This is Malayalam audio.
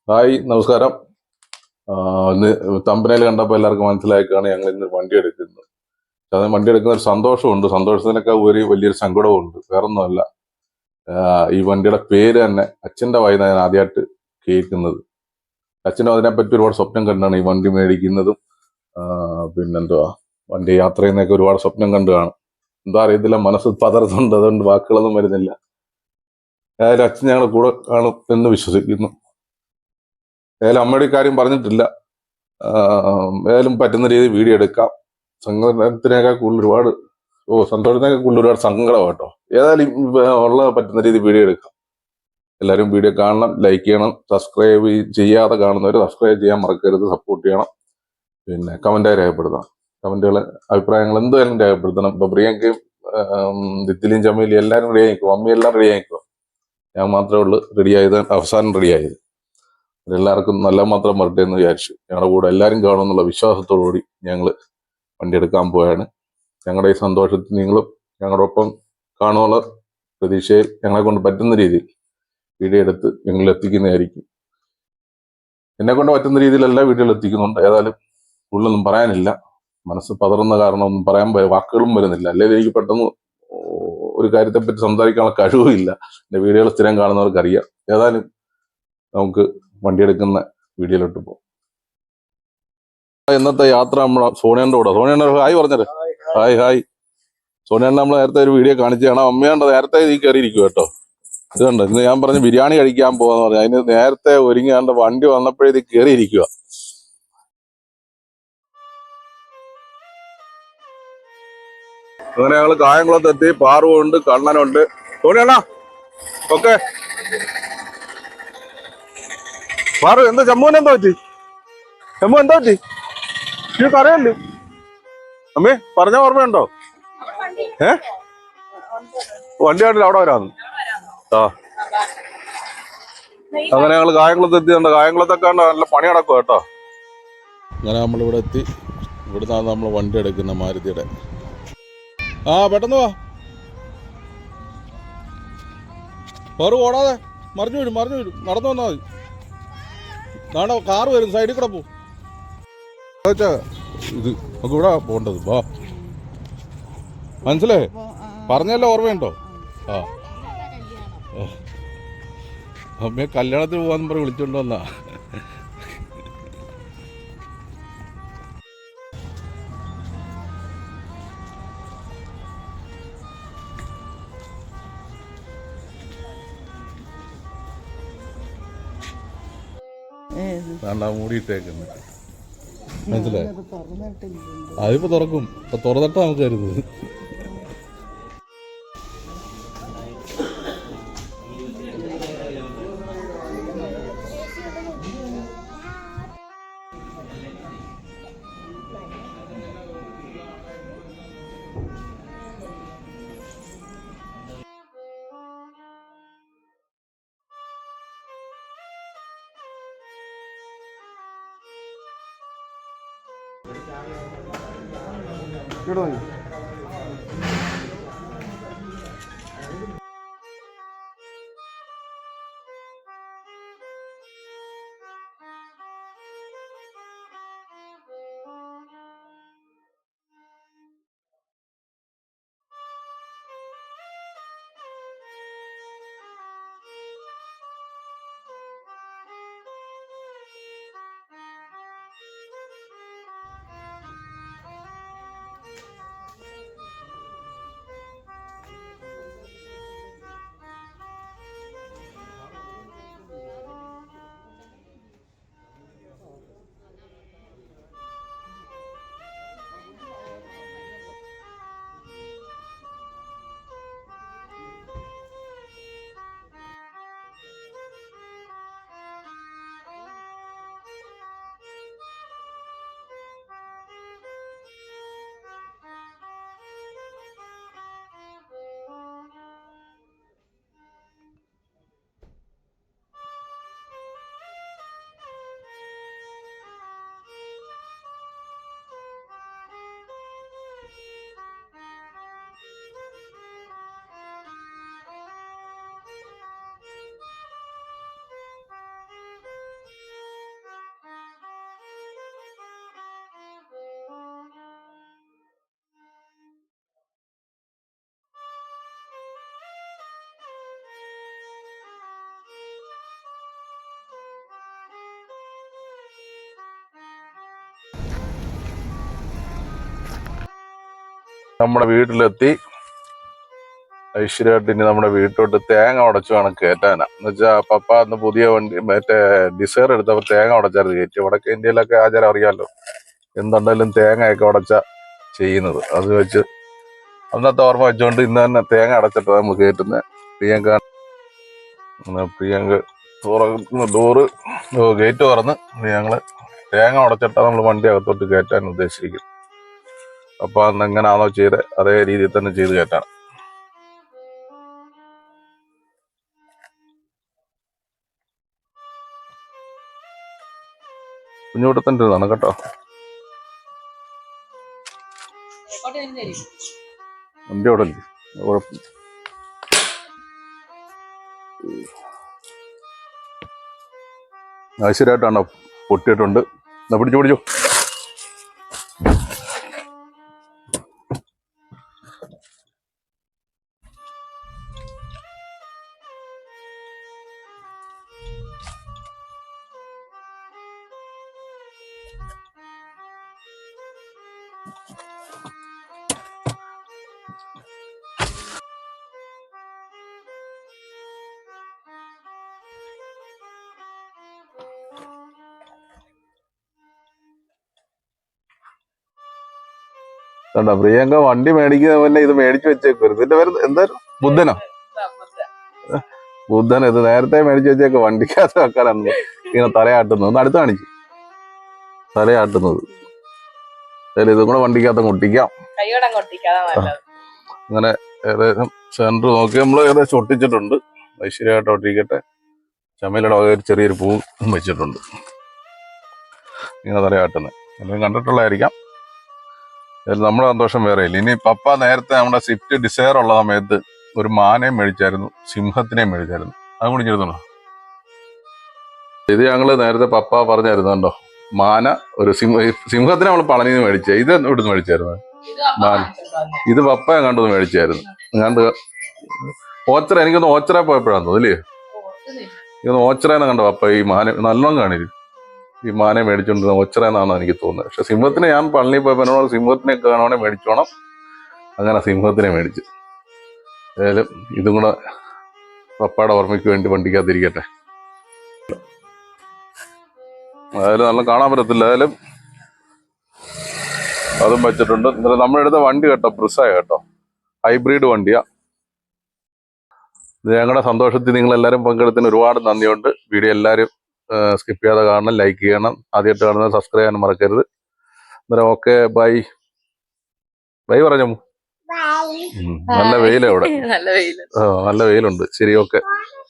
ഹായ്, നമസ്കാരം. ഇന്ന് തമ്പനയിൽ കണ്ടപ്പോൾ എല്ലാവർക്കും മനസ്സിലായിക്കാണ് ഞങ്ങൾ ഇന്ന് വണ്ടി എടുക്കുന്നത്. അത് വണ്ടി എടുക്കുന്ന ഒരു സന്തോഷമുണ്ട്, സന്തോഷത്തിനൊക്കെ ഒരു വലിയൊരു സങ്കടവും ഉണ്ട്. വേറൊന്നുമല്ല, ഈ വണ്ടിയുടെ പേര് തന്നെ അച്ഛൻ്റെ വായിന്നാണ് ഞാൻ ആദ്യമായിട്ട് കേൾക്കുന്നത്. അച്ഛനും അതിനെപ്പറ്റി ഒരുപാട് സ്വപ്നം കണ്ടാണ് ഈ വണ്ടി മേടിക്കുന്നതും പിന്നെന്തുവാ വണ്ടി യാത്ര ചെയ്യുന്നതൊക്കെ ഒരുപാട് സ്വപ്നം കണ്ടു കാണും. എന്താ അറിയത്തില്ല, മനസ്സ് പതറുന്നുണ്ട്, അതുകൊണ്ട് വാക്കുകളൊന്നും വരുന്നില്ല. ഏതായാലും അച്ഛൻ ഞങ്ങളുടെ കൂടെ കാണും എന്ന് വിശ്വസിക്കുന്നു. ഏതായാലും അമ്മയുടെ കാര്യം പറഞ്ഞിട്ടില്ല. ഏതായാലും പറ്റുന്ന രീതിയിൽ വീഡിയോ എടുക്കാം. സങ്കടത്തിനേക്കാൾ കൂടുതൽ സന്തോഷത്തിനേക്കാൾ കൂടുതൽ ഒരുപാട് സങ്കടം കേട്ടോ. ഏതായാലും ഉള്ള പറ്റുന്ന രീതിയിൽ വീഡിയോ എടുക്കാം. എല്ലാവരും വീഡിയോ കാണണം, ലൈക്ക് ചെയ്യണം, സബ്സ്ക്രൈബ് ചെയ്യാതെ കാണുന്നവർ സബ്സ്ക്രൈബ് ചെയ്യാൻ മറക്കരുത്, സപ്പോർട്ട് ചെയ്യണം. പിന്നെ കമന്റായി രേഖപ്പെടുത്താം. കമന്റുകൾ, അഭിപ്രായങ്ങൾ എന്തായാലും രേഖപ്പെടുത്തണം. ഇപ്പൊ പ്രിയങ്കയും ദിത്തിലിയും ചമ്മയിലും എല്ലാവരും റെഡി ആയിക്കോ, അമ്മയെല്ലാം റെഡി ആയിക്കോ. ഞാൻ മാത്രമേ ഉള്ളൂ റെഡിയായത്, അവസാനം റെഡിയായത്. എല്ലാവർക്കും നല്ല മാത്രം വരട്ടെ എന്ന് വിചാരിച്ചു. ഞങ്ങളുടെ കൂടെ എല്ലാവരും കാണുമെന്നുള്ള വിശ്വാസത്തോടുകൂടി ഞങ്ങൾ വണ്ടി എടുക്കാൻ പോയാണ്. ഞങ്ങളുടെ ഈ സന്തോഷത്തിൽ നിങ്ങളും ഞങ്ങളുടെ ഒപ്പം കാണുമെന്നുള്ള പ്രതീക്ഷയിൽ ഞങ്ങളെ കൊണ്ട് പറ്റുന്ന രീതിയിൽ വീഡിയോ എടുത്ത് ഞങ്ങൾ എത്തിക്കുന്നതായിരിക്കും. എന്നെ കൊണ്ട് പറ്റുന്ന രീതിയിൽ എല്ലാ വീഡിയോകളും എത്തിക്കുന്നുണ്ട്. ഏതായാലും കൂടുതലൊന്നും പറയാനില്ല. മനസ്സ് പതറുന്ന കാരണം ഒന്നും പറയാൻ വാക്കുകളും വരുന്നില്ല. അല്ലെങ്കിൽ എനിക്ക് പെട്ടെന്ന് ഒരു കാര്യത്തെപ്പറ്റി സംസാരിക്കാനുള്ള കഴിവുമില്ല. എൻ്റെ വീഡിയോകൾ സ്ഥിരം കാണുന്നവർക്ക് അറിയാം. ഏതായാലും നമുക്ക് വണ്ടി എടുക്കുന്ന വീഡിയോയിലോട്ട് പോകും. ഇന്നത്തെ യാത്ര നമ്മളെ സോണിയന്റെ കൂടെ. സോണിയന്റെ ഹായ് പറഞ്ഞത്. Hi hi. സോണിയണ്ണ നമ്മൾ നേരത്തെ ഒരു വീഡിയോ കാണിച്ചാണ്. അമ്മയാണ്ട് നേരത്തെ ഈ കയറിയിരിക്കും കേട്ടോ. ഇത് കണ്ടോ, ഇന്ന് ഞാൻ പറഞ്ഞ് ബിരിയാണി കഴിക്കാൻ പോകാന്ന് പറഞ്ഞു. അതിന് നേരത്തെ ഒരുങ്ങിയാണ്ട് വണ്ടി വന്നപ്പോഴേ കയറിയിരിക്കുക. അങ്ങനെ ഞങ്ങൾ കായംകുളത്തെത്തി. പാറുണ്ട്, കണ്ണനുണ്ട്. സോണിയണ്ണ ഓക്കെ. പാറു എന്താ ചമ്മൂന് എന്താ പറ്റി? ചമ്മു എന്താ പറ്റി? നിങ്ങൾക്ക് അറിയല്ലേ അമ്മേ? പറഞ്ഞ ഓർമ്മയുണ്ടോ? വണ്ടി കണ്ടില്ല, അവിടെ വരാന്ന്. അങ്ങനെ ഞങ്ങൾ കായംകുളത്ത് എത്തിയുണ്ട്. കായംകുളത്തൊക്കെ നല്ല പണി നടക്കും കേട്ടോ. അങ്ങനെ നമ്മളിവിടെ എത്തി. ഇവിടുന്നാണ് നമ്മൾ വണ്ടി എടുക്കുന്ന മാരുതിയുടെ. പെട്ടെന്ന് വാ, വേറെ ഓടാതെ. മറിഞ്ഞു വരും നടന്നു വന്നാൽ മതി. നാളെ കാറ് വരും, സൈഡിൽ കൂടെ പോകും. ഇത് നമുക്ക് ഇവിടെ പോകേണ്ടത്. വാ, മനസ്സിലായേ? പറഞ്ഞല്ലോ, ഓർമ്മയുണ്ടോ? അമ്മയെ കല്യാണത്തിന് പോകാന്ന് പറഞ്ഞ് വിളിച്ചോണ്ട് വന്നാ. മൂടിയിട്ടേക്കുന്നു, മനസ്സിലായി? അതിപ്പോ തുറക്കും. ഇപ്പൊ തുറന്നിട്ടാ നമുക്ക് കരുതുന്നത്. നമ്മുടെ വീട്ടിലെത്തി. ഐശ്വര്യമായിട്ട് ഇനി നമ്മുടെ വീട്ടിലോട്ട് തേങ്ങ ഉടച്ചു വേണം കയറ്റാനാ. എന്ന് വെച്ചാൽ പപ്പ അന്ന് പുതിയ വണ്ടി മറ്റേ ഡിസയർ എടുത്തപ്പോൾ തേങ്ങ ഉടച്ചായിരുന്നു കയറ്റി. വടക്കേ ഇന്ത്യയിലൊക്കെ ആചാരം അറിയാമല്ലോ, എന്തുണ്ടെങ്കിലും തേങ്ങയൊക്കെ ഉടച്ച ചെയ്യുന്നത്. അത് വെച്ച് അന്നത്തെ ഓർമ്മ വെച്ചുകൊണ്ട് ഇന്ന് തന്നെ തേങ്ങ അടച്ചിട്ട് നമ്മൾ കയറ്റുന്നത്. പ്രിയങ്ക തുറന്ന് ഡോറ് ഗേറ്റ് തുറന്ന് ഞങ്ങള് തേങ്ങ ഉടച്ചിട്ടാണ് നമ്മൾ വണ്ടി അകത്തോട്ട് കയറ്റാൻ ഉദ്ദേശിച്ചിരിക്കുന്നത്. അപ്പൊ അന്ന് എങ്ങനെയാണോ ചെയ്ത് അതേ രീതിയിൽ തന്നെ ചെയ്ത് കയറ്റാണ്. കുഞ്ഞുകൂട്ടത്തിൻ്റെ ഇതാണ് കേട്ടോ. വണ്ടി അവിടെ കുഴപ്പം. ഐശ്വര്യമായിട്ടാണോ പൊട്ടിയിട്ടുണ്ട്. എന്നാ പിടിച്ചു പിടിച്ചു. കണ്ടോ, പ്രിയങ്ക വണ്ടി മേടിക്കുന്ന തന്നെ ഇത് മേടിച്ചു വെച്ചേക്കും. ഇതിന്റെ പേര് എന്തായാലും ബുദ്ധനോ ബുദ്ധൻ. ഇത് നേരത്തെ മേടിച്ചു വെച്ചേക്ക് വണ്ടിക്കകത്ത് വെക്കാനാണ് ഇങ്ങനെ തലയാട്ടുന്നത്. ഒന്ന് അടുത്ത് കാണിച്ചു തലയാട്ടുന്നത്. ഇതും കൂടെ വണ്ടിക്കകത്ത് ഒട്ടിക്കാം. അങ്ങനെ ഏകദേശം സെന്റർ നോക്കി നമ്മൾ ഏകദേശം ഒട്ടിച്ചിട്ടുണ്ട്. ഐശ്വര്യമായിട്ട് ഒട്ടിക്കട്ടെ. ചമലയുടെ ഒരു ചെറിയൊരു പൂ വെച്ചിട്ടുണ്ട്. ഇങ്ങനെ തലയാട്ടുന്നത് അല്ലെങ്കിൽ കണ്ടിട്ടുള്ളതായിരിക്കാം. നമ്മുടെ സന്തോഷം വേറെ ഇല്ല. ഇനി പപ്പ നേരത്തെ നമ്മുടെ സ്വിഫ്റ്റ് ഡിസയർ ഉള്ള സമയത്ത് ഒരു മാനയും മേടിച്ചായിരുന്നു, സിംഹത്തിനെയും മേടിച്ചായിരുന്നു. അതും കൂടി ചെയ്തോ. ഇത് ഞങ്ങള് നേരത്തെ പപ്പ പറഞ്ഞായിരുന്നു കണ്ടോ, മാന ഒരു സിംഹത്തിനെ നമ്മൾ പളനിയിൽ നിന്ന് മേടിച്ചേ. ഇത് ഇവിടുന്ന് മേടിച്ചായിരുന്നു മാന. ഇത് പപ്പ കണ്ടത് മേടിച്ചായിരുന്നു. കണ്ട് ഓച്ചറ, എനിക്കൊന്ന് ഓച്ചറ പോയപ്പോഴാന്ന് തോന്നുന്നു അല്ലേ? ഇതൊന്ന് ഓച്ചറേനെ കണ്ടോ പപ്പ ഈ മാന നല്ലോണം കാണില്ല. ഈ മാനെ മേടിച്ചോണ്ടിരുന്ന ഓച്ചറേന്നാണ് എനിക്ക് തോന്നുന്നത്. പക്ഷെ സിംഹത്തിനെ ഞാൻ പളനിയിൽ പോയപ്പോൾ എന്നോട് സിംഹത്തിനെ കാണുവാണെങ്കിൽ മേടിച്ചോണം. അങ്ങനെ സിംഹത്തിനെ മേടിച്ചു. ഏതായാലും ഇതും കൂടെ പപ്പയുടെ ഓർമ്മയ്ക്ക് വേണ്ടി വണ്ടിക്കകത്തിരിക്കട്ടെ. അതായാലും നല്ല കാണാൻ പറ്റത്തില്ല. ഏതായാലും അതും വെച്ചിട്ടുണ്ട്. എന്നാലും നമ്മളെടുത്ത വണ്ടി കേട്ടോ ബ്രിസായ കേട്ടോ, ഹൈബ്രിഡ് വണ്ടിയാ. ഞങ്ങളുടെ സന്തോഷത്തിൽ നിങ്ങളെല്ലാവരും പങ്കെടുത്തതിന് ഒരുപാട് നന്ദിയുണ്ട്. വീഡിയോ എല്ലാവരും സ്കിപ്പ് ചെയ്യാതെ കാണണം, ലൈക്ക് ചെയ്യണം. ആദ്യമായിട്ട് കാണുന്നത് സബ്സ്ക്രൈബ് ചെയ്യാനും മറക്കരുത്. അന്നേരം ഓക്കെ ബൈ ബൈ പറഞ്ഞു. നല്ല വെയിലാണ് ഇവിടെ. നല്ല വെയിലുണ്ട്. ശരി, ഓക്കെ.